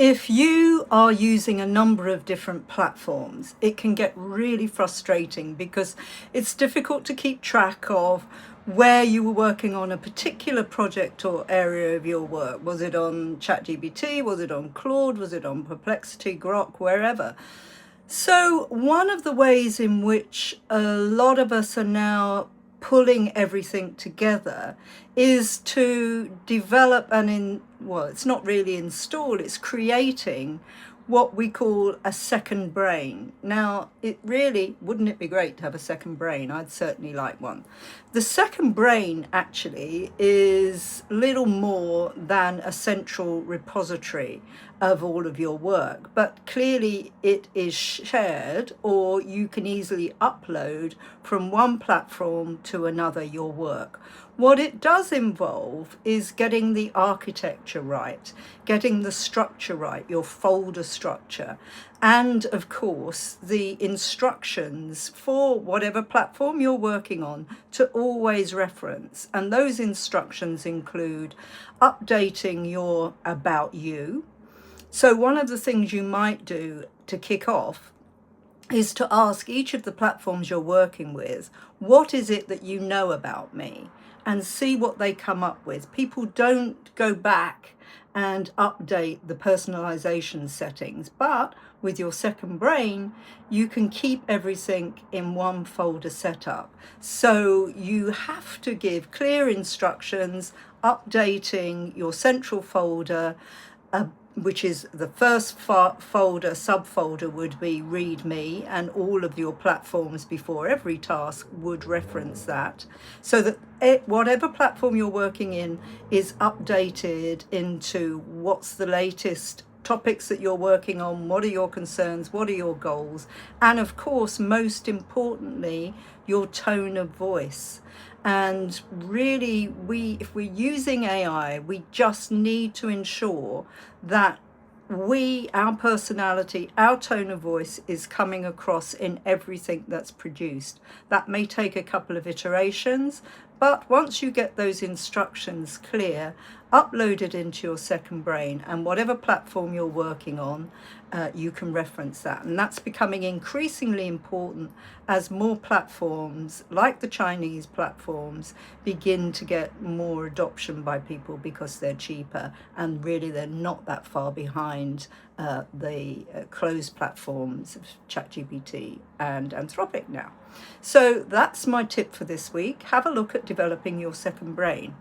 If you are using a number of different platforms, it can get really frustrating because it's difficult to keep track of where you were working on a particular project or area of your work. Was it on ChatGPT? Was it on Claude? Was it on Perplexity, Grok, wherever? So one of the ways in which a lot of us are now pulling everything together is to develop well, it's not really install, it's creating what we call a second brain. Now, wouldn't it be great to have a second brain? I'd certainly like one. The second brain actually is little more than a central repository of all of your work, but clearly it is shared, or you can easily upload from one platform to another your work. What it does involve is getting the architecture right, getting the structure right, your folder structure, and of course the instructions for whatever platform you're working on to always reference. And those instructions include updating your about you. So one of the things you might do to kick off is to ask each of the platforms you're working with, what is it that you know about me? And see what they come up with. People don't go back and update the personalization settings, but with your second brain, you can keep everything in one folder setup. So you have to give clear instructions, updating your central folder, which is the first folder, subfolder would be README, and all of your platforms before every task would reference that, so that whatever platform you're working in is updated into what's the latest topics that you're working on, what are your concerns, what are your goals, and of course, most importantly, your tone of voice. And really, if we're using AI, we just need to ensure that our personality, our tone of voice is coming across in everything that's produced. That may take a couple of iterations, but once you get those instructions clear, upload it into your second brain, and whatever platform you're working on, you can reference that. And that's becoming increasingly important as more platforms, like the Chinese platforms, begin to get more adoption by people because they're cheaper, and really they're not that far behind the closed platforms of ChatGPT and Anthropic now. So that's my tip for this week. Have a look at developing your second brain.